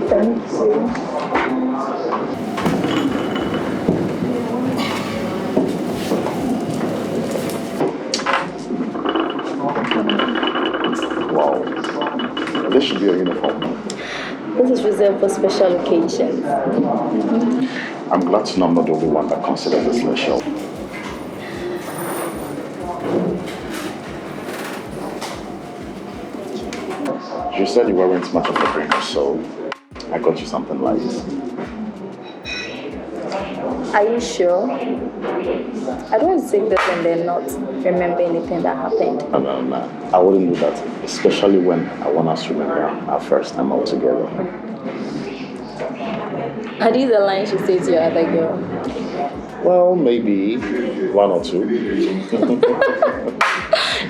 Thank you. Wow. This should be a uniform. This is reserved for special occasions. I'm glad to know I'm not the only one that considers this special. You said you weren't much of a drinker, so I got you something light. Are you sure? I don't take this and then not remember anything that happened. No. I wouldn't do that, especially when I want us to remember our first time all together. Are these the lines you say to your other girl? Well, maybe one or two.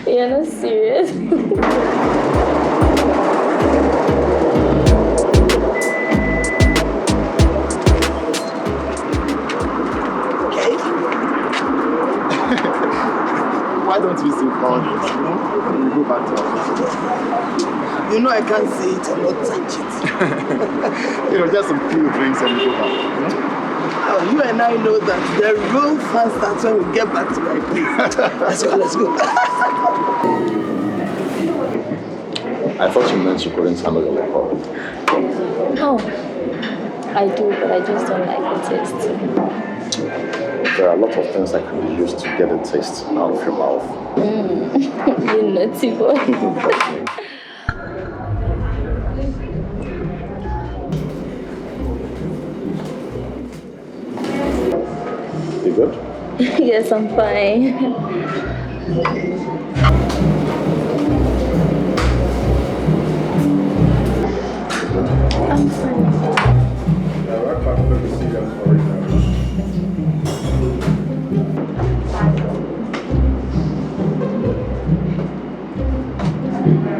You're not serious. Why don't we still call this? When we go back to our office. You know I can't say it and not touch it. Just a few drinks and we go back. Oh, you and I know that the real fun starts when we get back to my place. Let's go. I thought you meant you couldn't handle your alcohol. Oh, I do, but I just don't like the taste. There are a lot of things I can use to get the taste out of your mouth. You naughty boy. You good? Yes, I'm fine. I'm fine.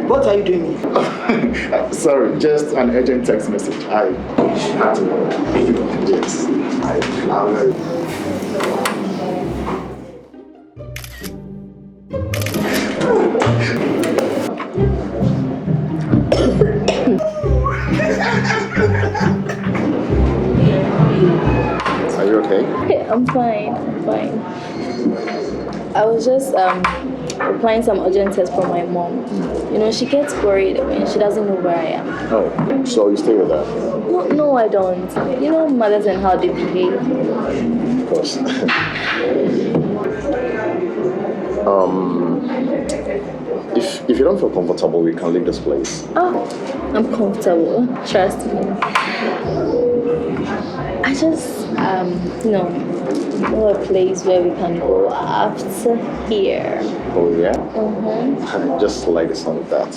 What are you doing? Sorry, just an urgent text message. I had to. Yes. Are you okay? I'm fine. I was just replying some urgent text from my mom. She gets worried when she doesn't know where I am. Oh, so you stay with her? No, I don't. Mothers and how they behave. Of course. If you don't feel comfortable, we can leave this place. Oh, I'm comfortable. Trust me. I just, know a place where we can go after here. Oh, yeah? Mm-hmm. I just like the sound of that.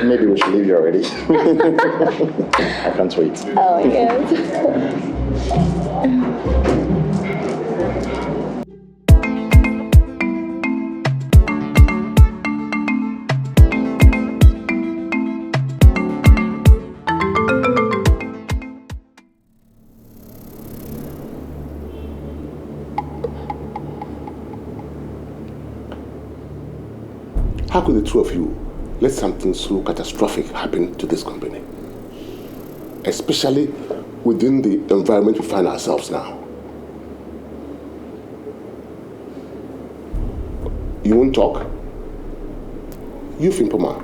Maybe we should leave you already. I can't wait. Oh, yes. How could the two of you let something so catastrophic happen to this company? Especially within the environment we find ourselves now. You won't talk? You, Frimpomah,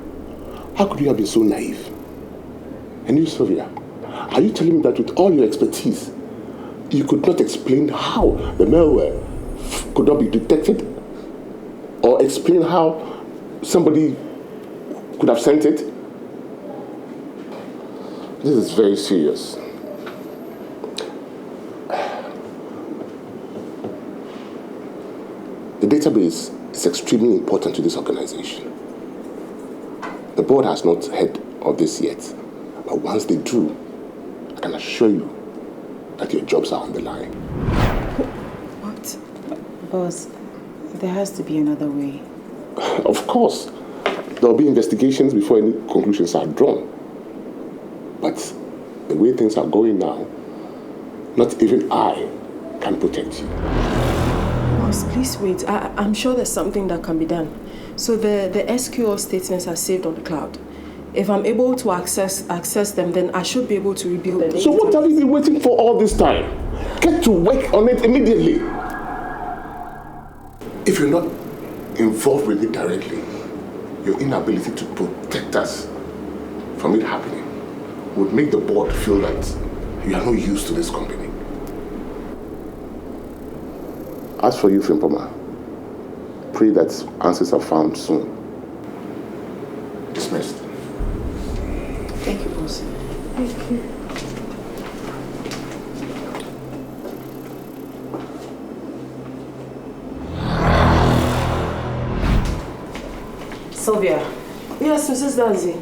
how could you have been so naive? And you, Sylvia, are you telling me that with all your expertise, you could not explain how the malware could not be detected? Or explain how somebody could have sent it? This is very serious. The database is extremely important to this organization. The board has not heard of this yet, but once they do, I can assure you that your jobs are on the line. What? Boss, there has to be another way. Of course. There will be investigations before any conclusions are drawn. But the way things are going now, not even I can protect you. Boss, please wait. I'm sure there's something that can be done. So the SQL statements are saved on the cloud. If I'm able to access them, then I should be able to rebuild the data. So what have you been waiting for all this time? Get to work on it immediately. If you're not involved with it directly, your inability to protect us from it happening would make the board feel that you are no use to this company. As for you, Frimpomah, pray that answers are found soon. Dismissed. Thank you, boss. Thank you. Sylvia. Yes, Mrs. Danzi.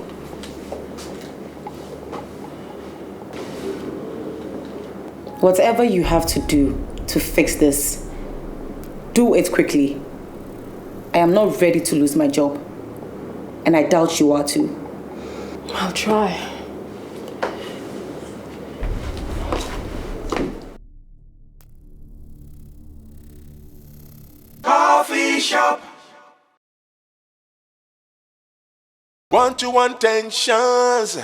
Whatever you have to do to fix this, do it quickly. I am not ready to lose my job. And I doubt you are too. I'll try. Coffee shop. One-to-one tensions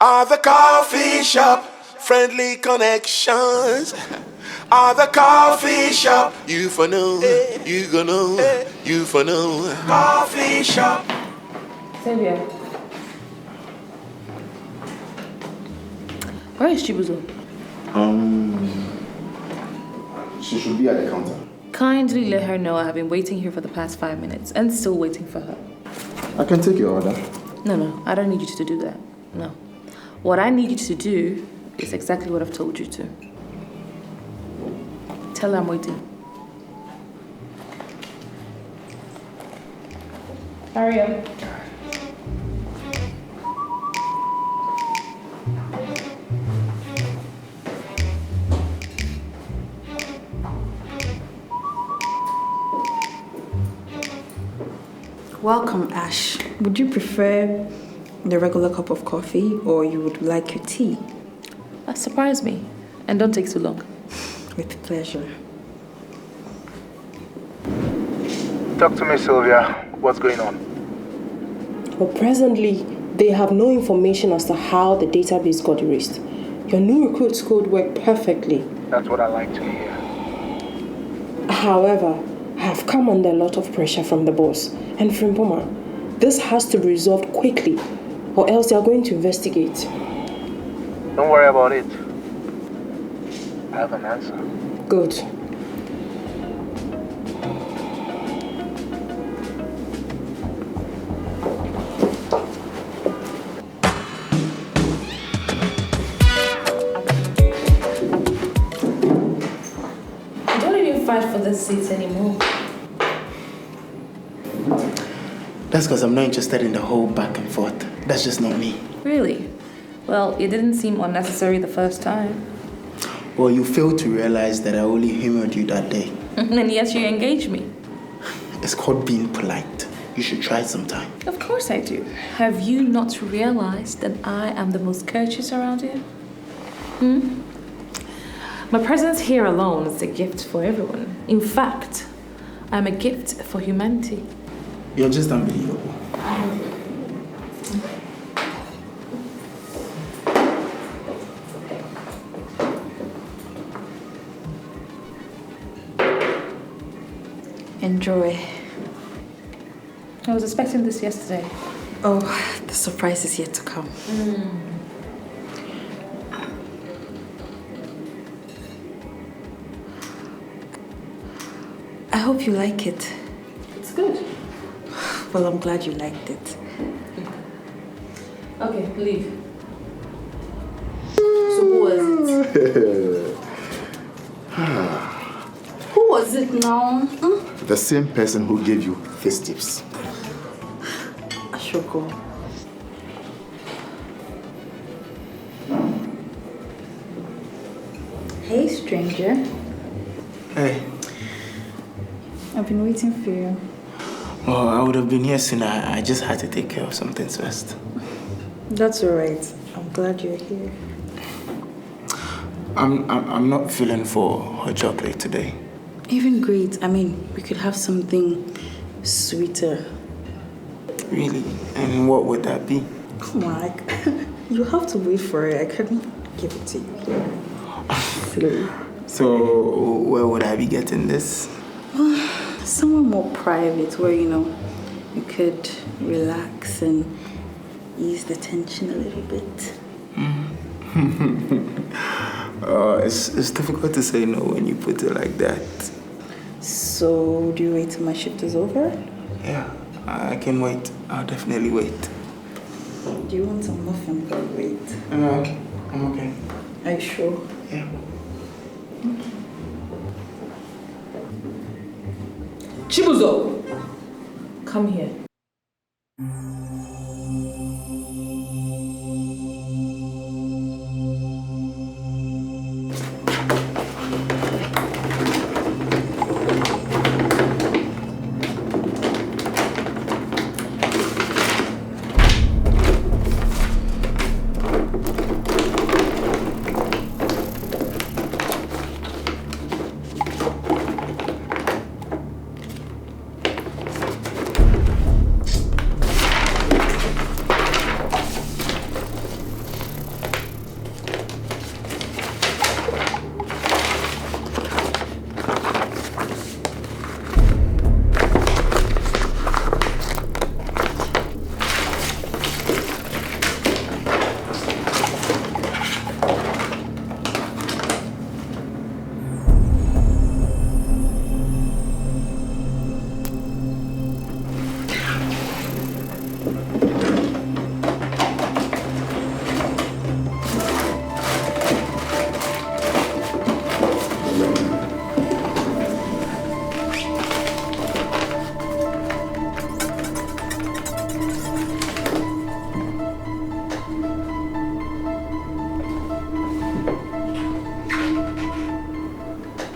are the coffee shop. Friendly connections are the coffee shop. You for know, you gonna know, you for know. Coffee shop. Sylvia. Where is Chibuzo? She should be at the counter. Kindly let her know I have been waiting here for the past 5 minutes and still waiting for her. I can take your order. No, I don't need you to do that. No. What I need you to do is exactly what I've told you to. Tell her I'm waiting. Hurry up. Welcome, Ash. Would you prefer the regular cup of coffee or you would like your tea? Surprise me. And don't take too long. With pleasure. Talk to me, Sylvia. What's going on? Well, presently, they have no information as to how the database got erased. Your new recruits code worked perfectly. That's what I like to hear. However, I have come under a lot of pressure from the boss and Frimpomah. This has to be resolved quickly, or else they are going to investigate. Don't worry about it. I have an answer. Good. Fight for this seat anymore. That's because I'm not interested in the whole back and forth. That's just not me. Really? Well, it didn't seem unnecessary the first time. Well, you failed to realize that I only humored you that day. And yet you engaged me. It's called being polite. You should try it sometime. Of course I do. Have you not realized that I am the most courteous around here? My presence here alone is a gift for everyone. In fact, I'm a gift for humanity. You're just unbelievable. Enjoy. I was expecting this yesterday. Oh, the surprise is yet to come. I hope you like it. It's good. Well, I'm glad you liked it. Okay, leave. So who was it? Who was it now? The same person who gave you these tips. Ashoko. Hey, stranger. Hey. I've been waiting for you. Oh, I would have been here soon. I just had to take care of some things first. That's all right. I'm glad you're here. I'm not feeling for hot chocolate today. Even great. I mean, we could have something sweeter. Really? And what would that be? Come on, you have to wait for it. I couldn't give it to you here. Silly. So, where would I be getting this? Somewhere more private where, you could relax and ease the tension a little bit. It's difficult to say no when you put it like that. So, do you wait till my shift is over? Yeah, I can wait. I'll definitely wait. Do you want some muffin or wait? I'm okay. Are you sure? Yeah. Chibuzo, come here.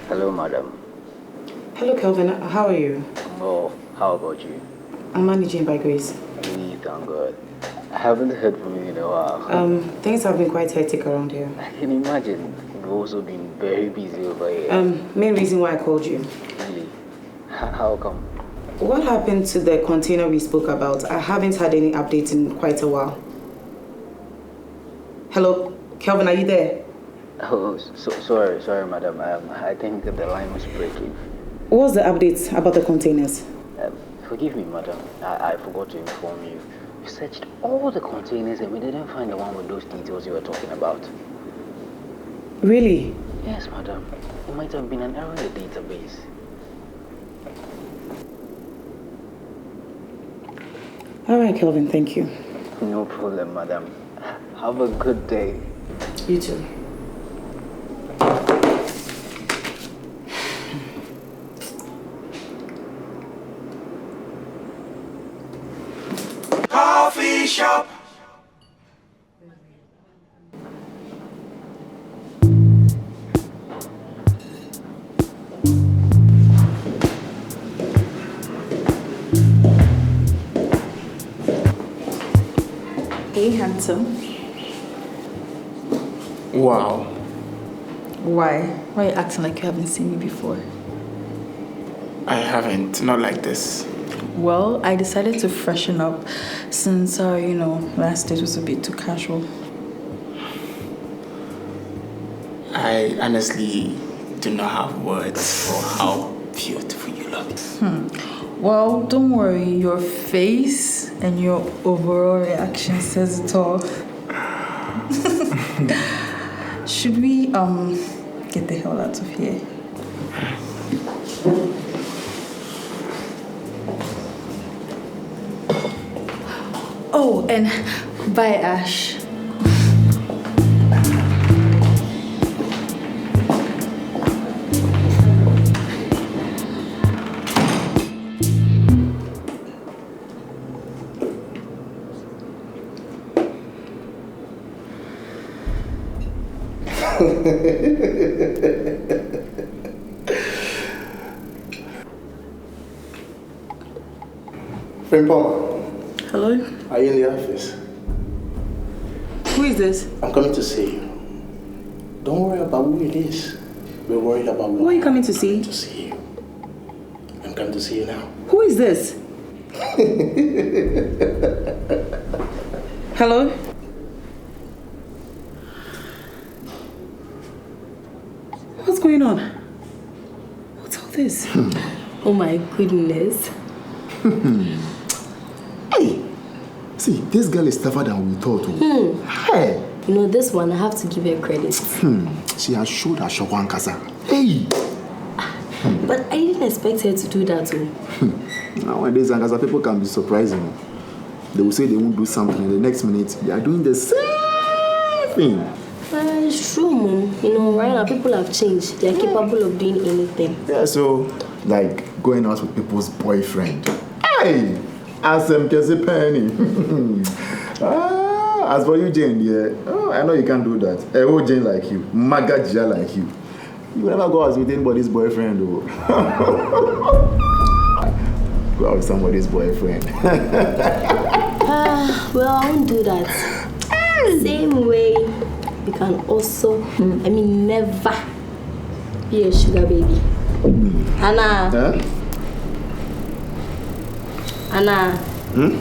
Hello, madam. Hello, Kelvin. How are you? Oh, how about you? I'm managing by grace. We thank God. I haven't heard from you in a while. Things have been quite hectic around here. I can imagine. We've also been very busy over here. Main reason why I called you. Really? How come? What happened to the container we spoke about? I haven't had any updates in quite a while. Hello, Kelvin, are you there? Oh, sorry, madam. I think the line was breaking. What's the updates about the containers? Forgive me, madam. I forgot to inform you. We searched all the containers and we didn't find the one with those details you were talking about. Really? Yes, madam. It might have been an error in the database. All right, Kelvin, thank you. No problem, madam. Have a good day. You too. Coffee shop. Hey, handsome. Wow. Why? Why are you acting like you haven't seen me before? I haven't. Not like this. Well, I decided to freshen up since last date was a bit too casual. I honestly do not have words for how beautiful you look. Well, don't worry. Your face and your overall reaction says it all. Should we get the hell out of here? Oh, and bye, Ash. Frimpomah, Hello? are you in the office? Who is this? I'm coming to see you. Don't worry about who it is. We're worried about Who are you coming to see? To see you. I'm coming to see you now. Who is this? Hello? What's going on? What's all this? Oh my goodness. Hey! See, this girl is tougher than we thought. Hey! You know, this one, I have to give her credit. She has showed her Shokwan Kasa. Hey! But I didn't expect her to do that too. Nowadays, Ankasa people can be surprising. They will say they won't do something, and the next minute, they are doing the same thing. It's true, Mom. You know, right now, people have changed. They are capable of doing anything. Yeah, so, like, going out with people's boyfriend. Hey! As Penny. As for you, Jane, yeah. Oh, I know you can't do that. Oh, Jane like you. Magaja like you. You will never go out with anybody's boyfriend, though. Go out with somebody's boyfriend. Well, I won't do that. Same way, you can also, never be a sugar baby. Anna. Huh? Anna. Huh?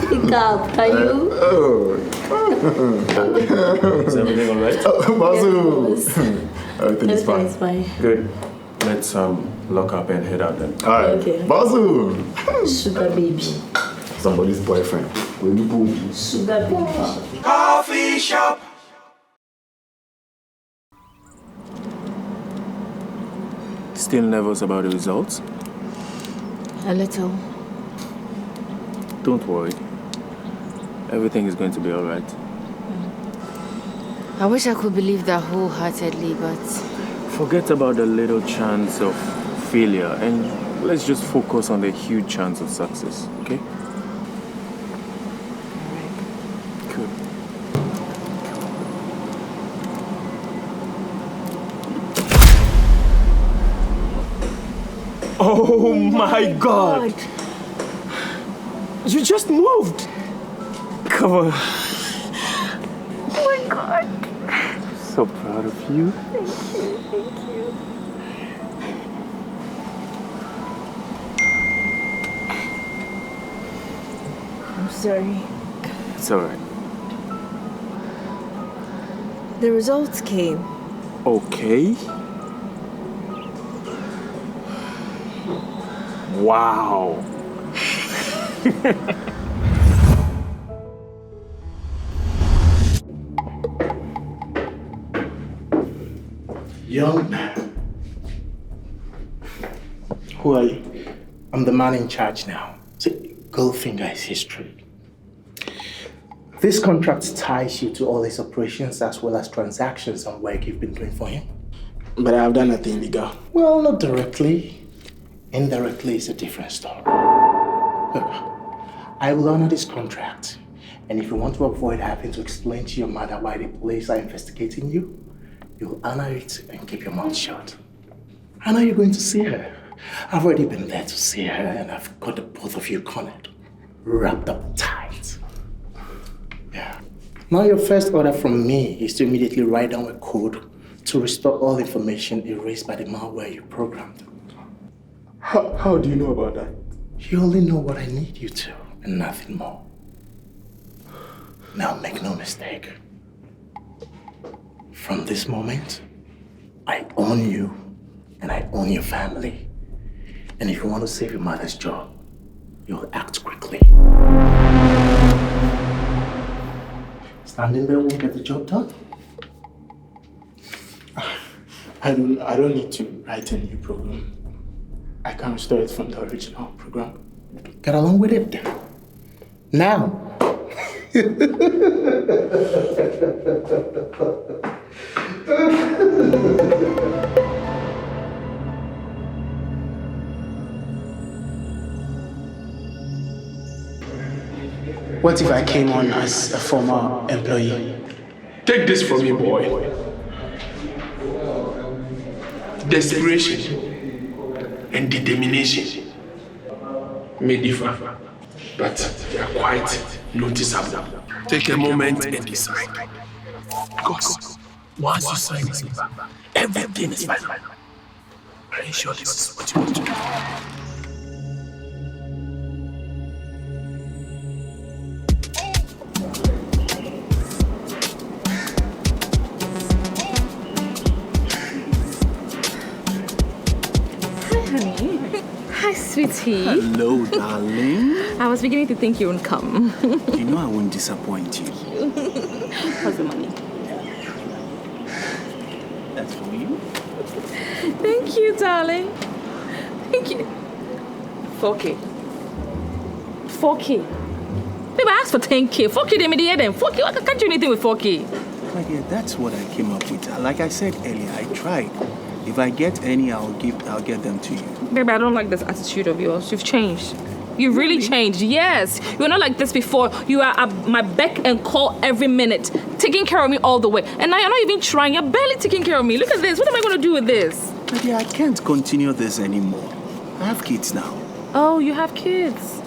Speak up, can you? Is everything alright? Basu. Everything is fine. Fine. Good. Let's lock up and head out then. Alright. Okay. Basu. Sugar baby. Somebody's boyfriend. When you boom. Sugar baby. Coffee shop. Still nervous about the results? A little. Don't worry. Everything is going to be alright. I wish I could believe that wholeheartedly, but... Forget about the little chance of failure and let's just focus on the huge chance of success, okay? Good. Oh my God! You just moved! Come on. Oh my God! So proud of you. Thank you. I'm sorry. It's alright. The results came. Okay. Wow. Young man. Who are you? I'm the man in charge now. See, Goldfinger is history. This contract ties you to all his operations as well as transactions and work you've been doing for him. But I've done nothing illegal. Well, not directly. Indirectly is a different story. Look, I will honor this contract. And if you want to avoid having to explain to your mother why the police are investigating you, you'll honor it and keep your mouth shut. I know you're going to see her. I've already been there to see her, and I've got the both of you cornered, wrapped up tight. Yeah. Now your first order from me is to immediately write down a code to restore all information erased by the malware you programmed. How do you know about that? You only know what I need you to, and nothing more. Now make no mistake. From this moment, I own you, and I own your family. And if you want to save your mother's job, you'll act quickly. Standing there won't get the job done. I don't need to write a new program. I can restore it from the original program. Get along with it. Now. What if I came on as a former employee? Take this from me, boy. Desperation and determination may differ, but they are quite noticeable. Take a moment and decide. Because once you sign this paper, everything is final. Are you sure this is what you want to do? sweetie. Hello, darling. I was beginning to think you wouldn't come. You know I won't disappoint you. How's the money? That's for you. Thank you, darling. Thank you. 4K. 4K. Babe, I asked for 10K. 4K, they made the then. 4K, I can't do anything with 4K. My dear, that's what I came up with. Like I said earlier, I tried. If I get any, I'll get them to you. Baby, I don't like this attitude of yours. You've changed. You've really changed. Yes. You were not like this before. You are at my beck and call every minute, taking care of me all the way. And now you're not even trying. You're barely taking care of me. Look at this. What am I going to do with this? My dear, I can't continue this anymore. I have kids now. Oh, you have kids.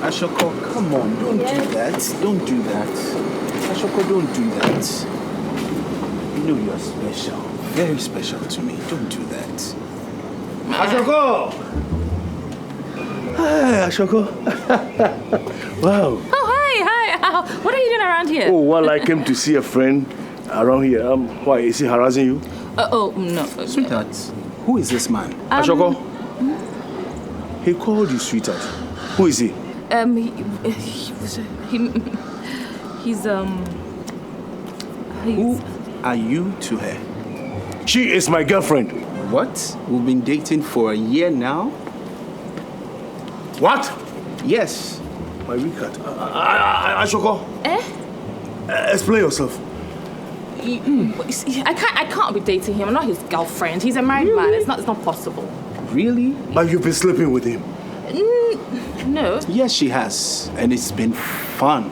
Ashoko, come on. Don't do that. Don't do that. Ashoko, don't do that. You know you're special. Very special to me. Don't do that. Ashoko! Hi, Ashoko. Wow. Oh, hi. What are you doing around here? Oh, well, I came to see a friend around here. Why, is he harassing you? No. Sweetheart, who is this man? Ashoko? He called you sweetheart. Who is he? Who are you to her? She is my girlfriend. What? We've been dating for a year now? What? Yes. My weekend. Ashoko? Explain yourself. I can't be dating him. I'm not his girlfriend. He's a married man. It's not possible. Really? But you've been sleeping with him? No. Yes, she has. And it's been fun.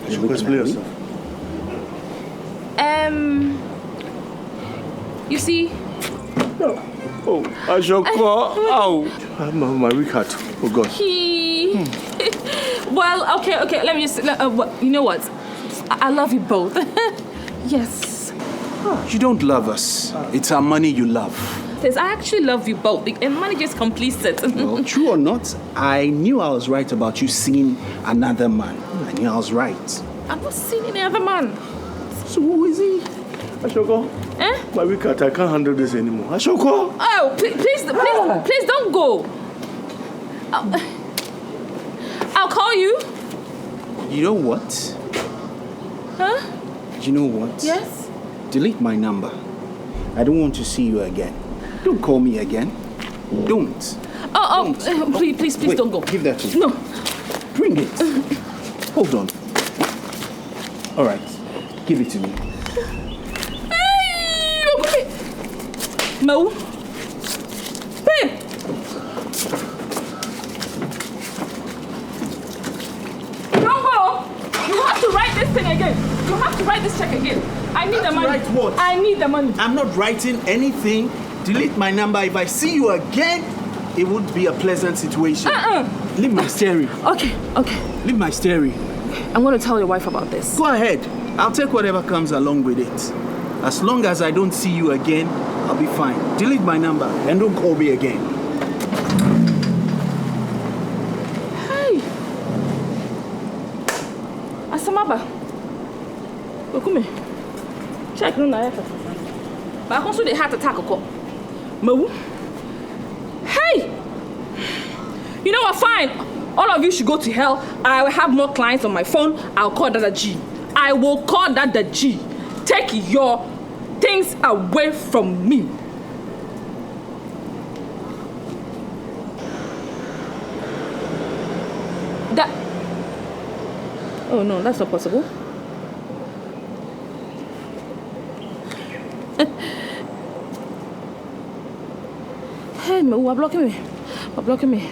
Ashoko, explain yourself. You see? Oh, Ashoko. Ow. My weekend. Oh, God. Well, okay. Let me just... you know what? I love you both. Yes. You don't love us. It's our money you love. Yes, I actually love you both. And money just completes it. Well, true or not, I knew I was right about you seeing another man. I knew I was right. I'm not seeing any other man. So who is he? Ashoko. My weekend, I can't handle this anymore. Ashoko. Oh, please don't go. I'll call you. You know what? Huh? You know what? Yes? Delete my number. I don't want to see you again. Don't call me again. Don't. Please, Wait, don't go. Give that to me. No. Bring it. Hold on. All right. Give it to me. Hey! No. Babe! Don't go! You have to write this thing again. You have to write this check again. I need the money. Write what? I need the money. I'm not writing anything. Delete my number. If I see you again, it would be a pleasant situation. Leave my steering. Okay. Leave my steering. I'm going to tell your wife about this. Go ahead. I'll take whatever comes along with it. As long as I don't see you again, I'll be fine. Delete my number and don't call me again. Hey! Asamaba. Come check no na yaka. Ba kon so dey heart attack ko. Mawu. Hey! You know what? Fine. All of you should go to hell. I will have more clients on my phone. I'll call Dada G. I will call Dada G. Take your things away from me. Oh no, that's not possible. Hey, who are blocking me?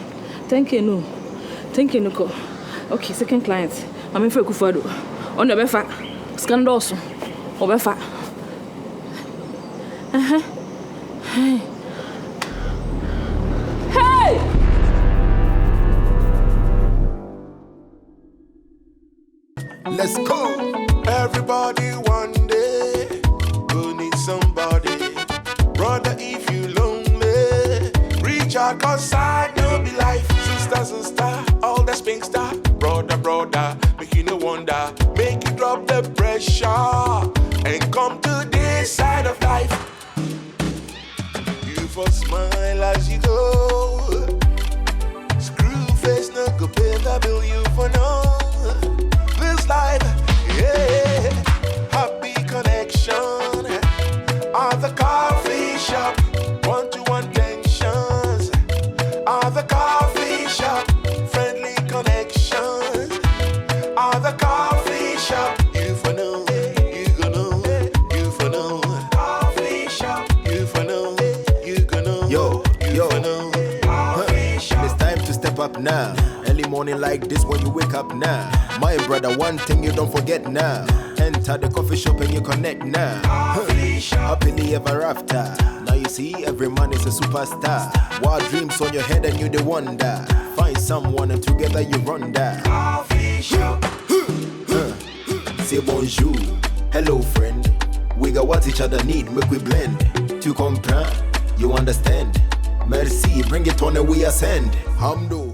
Thank you, no. Okay, second client. I'm in for Kufado. On the befa. Scandals. Or befa. Hey. Let's go. Everybody one day will need somebody. Brother, if you lonely, reach out, cause I don't be life. Sister, all that's pink star. Brother, make you no wonder. Make you drop the pressure and come to this side of life. You for smile as you go. Screw face, no go pay the bill you for no. This life, yeah. Happy connection at the coffee shop. One-to-one tensions at the coffee shop. Friendly connections at the coffee shop. You for know, you gonna know, you for know. Coffee shop, you for know, you gonna know. Yo, it's time to step up now. Early morning like this when you wake up now. My brother, one thing you don't forget now. Enter the coffee shop and you connect now. Happily ever after. Now you see every man is a superstar. Wild dreams on your head and you the wonder. Find someone and together you run that. Coffee shop. Say bonjour, hello friend. We got what each other need, make we blend. Tu comprends? You understand? Merci, bring it on and we ascend. Hamdo.